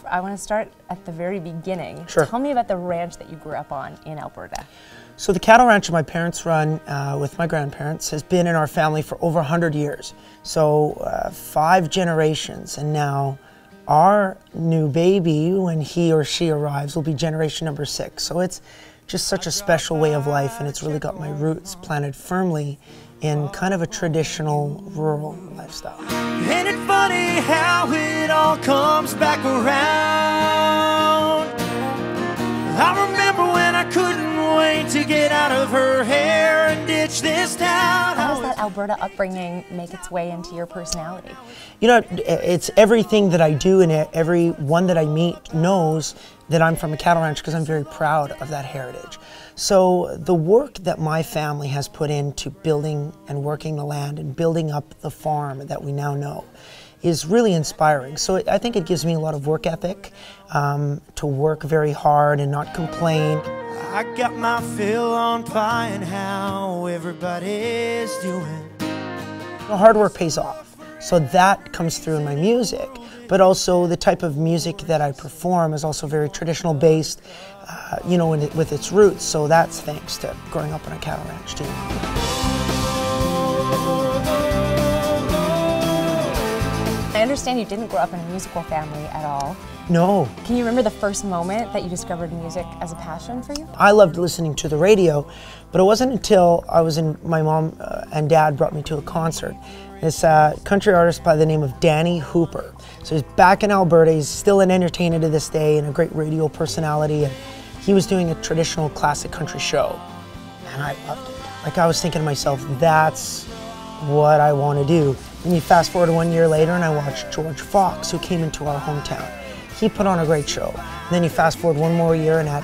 I want to start at the very beginning. Sure. Tell me about the ranch that you grew up on in Alberta. So the cattle ranch that my parents run with my grandparents has been in our family for over 100 years. So 5 generations, and now our new baby, when he or she arrives, will be generation number 6. So it's just such a special way of life, and it's really got my roots planted firmly in kind of a traditional rural lifestyle. Ain't it funny how it all comes back around? I remember when I couldn't wait to get out of her hair and ditch this town. How does that Alberta upbringing make its way into your personality? You know, it's everything that I do, and everyone that I meet knows that I'm from a cattle ranch because I'm very proud of that heritage. So the work that my family has put into building and working the land and building up the farm that we now know is really inspiring. So I think it gives me a lot of work ethic, to work very hard and not complain. I got my fill on pie and how everybody's doing. The hard work pays off. So that comes through in my music, but also the type of music that I perform is also very traditional based, you know, with its roots. So that's thanks to growing up on a cattle ranch too. I understand you didn't grow up in a musical family at all. No. Can you remember the first moment that you discovered music as a passion for you? I loved listening to the radio, but it wasn't until my mom and dad brought me to a concert. This country artist by the name of Danny Hooper. So he's back in Alberta, he's still an entertainer to this day and a great radio personality, and he was doing a traditional classic country show, and I loved it. Like, I was thinking to myself, that's what I want to do. And you fast forward 1 year later and I watched George Fox, who came into our hometown. He put on a great show. And then you fast forward 1 more year and at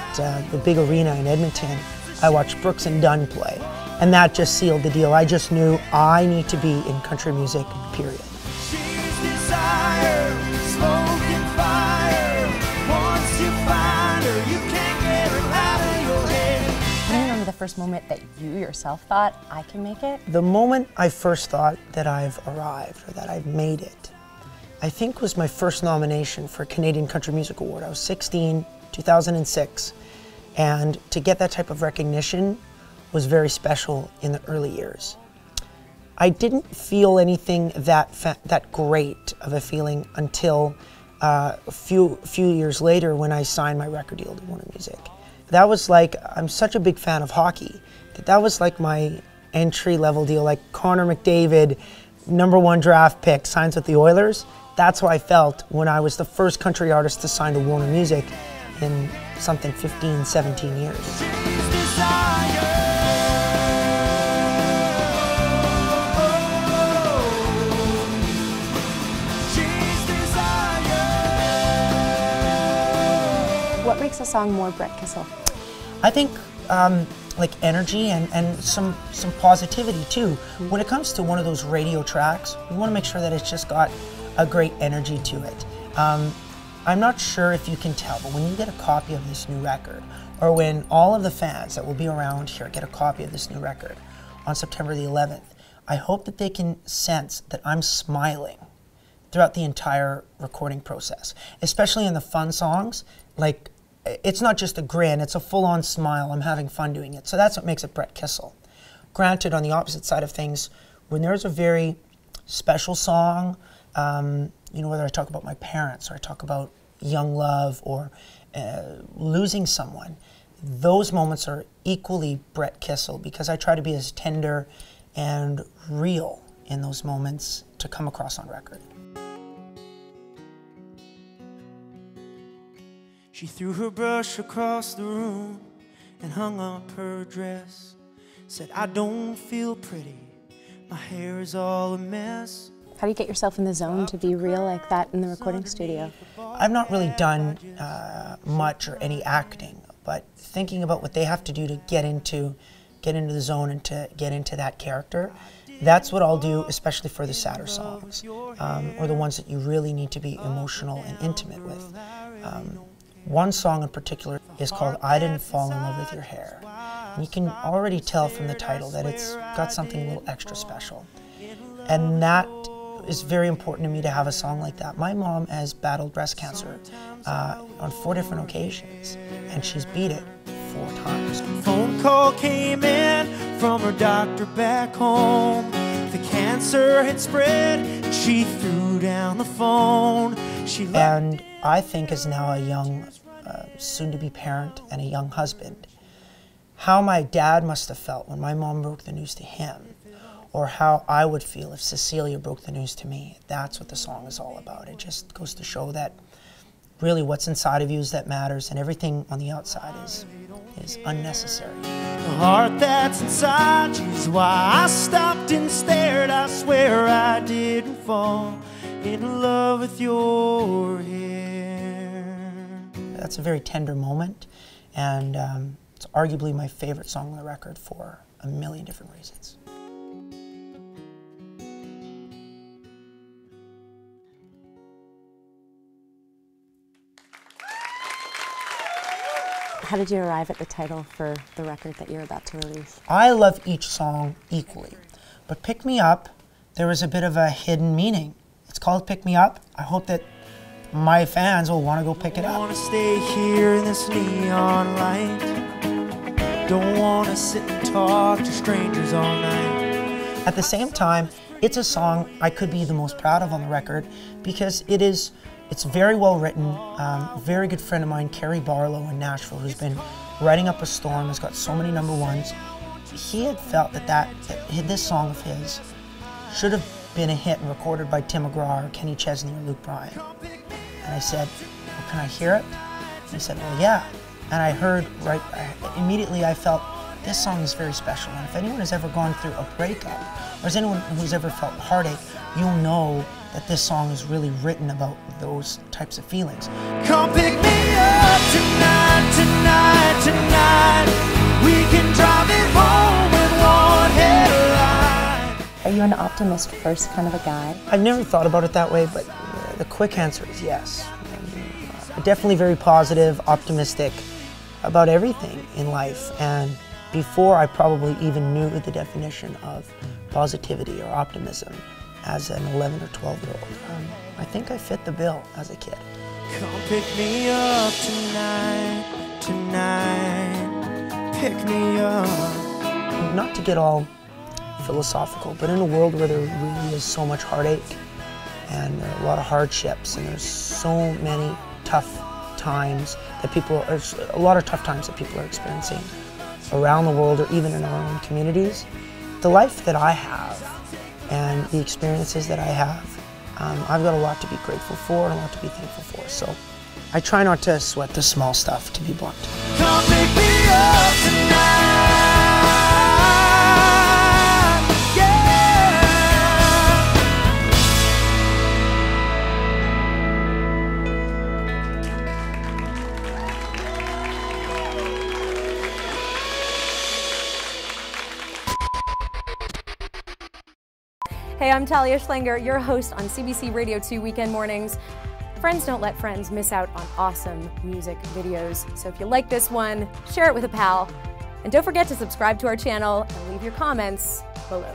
the big arena in Edmonton, I watched Brooks and Dunn play. And that just sealed the deal. I just knew I need to be in country music, period. She's desire, smoking fire. Once you find her, you can't get her out of your head. Can you remember the first moment that you yourself thought, I can make it? The moment I first thought that I've arrived or that I've made it, I think was my first nomination for a Canadian Country Music Award. I was 16, 2006, and to get that type of recognition was very special in the early years. I didn't feel anything that great of a feeling until a few years later when I signed my record deal to Warner Music. That was like, I'm such a big fan of hockey, that was like my entry-level deal, like Connor McDavid, #1 draft pick, signs with the Oilers. That's how I felt when I was the first country artist to sign to Warner Music in something 15, 17 years. What makes a song more Brett Kissel? I think like energy and some positivity too. When it comes to one of those radio tracks, we want to make sure that it's just got a great energy to it. I'm not sure if you can tell, but when you get a copy of this new record, or when all of the fans that will be around here get a copy of this new record on September the 11th, I hope that they can sense that I'm smiling throughout the entire recording process, especially in the fun songs. Like, it's not just a grin, it's a full-on smile. I'm having fun doing it. So that's what makes it Brett Kissel. Granted, on the opposite side of things, when there's a very special song, you know, whether I talk about my parents or I talk about young love or losing someone, those moments are equally Brett Kissel because I try to be as tender and real in those moments to come across on record. She threw her brush across the room and hung up her dress. Said, I don't feel pretty, my hair is all a mess. How do you get yourself in the zone to be real like that in the recording studio? I've not really done much or any acting, but thinking about what they have to do to get into the zone and to get into that character, that's what I'll do, especially for the sadder songs, or the ones that you really need to be emotional and intimate with. One song in particular is called I Didn't Fall in Love with Your Hair. And you can already tell from the title that it's got something a little extra special. And that is very important to me to have a song like that. My mom has battled breast cancer on 4 different occasions, and she's beat it 4 times. Phone call came in from her doctor back home. The cancer had spread, and she threw down the phone. And I think, as now a young, soon-to-be parent and a young husband, how my dad must have felt when my mom broke the news to him, or how I would feel if Cecilia broke the news to me. That's what the song is all about. It just goes to show that really what's inside of you is that matters, and everything on the outside is unnecessary. The heart that's inside you is why I stopped and stared. I swear I didn't fall in love with your hair. That's a very tender moment, and it's arguably my favorite song on the record for a million different reasons. How did you arrive at the title for the record that you're about to release? I love each song equally, but Pick Me Up, there was a bit of a hidden meaning. It's called Pick Me Up. I hope that my fans will want to go pick it up. Don't want to stay here in this neon light. Don't want to sit and talk to strangers all night. At the same time, it's a song I could be the most proud of on the record because it's very well written. A very good friend of mine, Carrie Barlow in Nashville, who's been writing up a storm, has got so many #1s. He had felt that this song of his should have been a hit and recorded by Tim McGraw or Kenny Chesney or Luke Bryan. And I said, well, can I hear it? And he said, well, yeah. And I heard immediately I felt this song is very special. And if anyone has ever gone through a breakup, or is anyone who's ever felt heartache, you'll know that this song is really written about those types of feelings. Come pick me up tonight, tonight, tonight. We can drive it home with one headlight. Are you an optimist first kind of a guy? I've never thought about it that way, but the quick answer is yes. Definitely very positive, optimistic about everything in life. And before I probably even knew the definition of positivity or optimism as an 11 or 12-year-old. I think I fit the bill as a kid. Come pick me up tonight, tonight. Pick me up. Not to get all philosophical, but in a world where there really is so much heartache and there are a lot of hardships and there's so many tough times that a lot of tough times that people are experiencing around the world or even in our own communities, the life that I have and the experiences that I have, I've got a lot to be grateful for and a lot to be thankful for. So I try not to sweat the small stuff, to be blunt. Come pick me up tonight. Hey, I'm Talia Schlanger, your host on CBC Radio 2 Weekend Mornings. Friends don't let friends miss out on awesome music videos. So if you like this one, share it with a pal. And don't forget to subscribe to our channel and leave your comments below.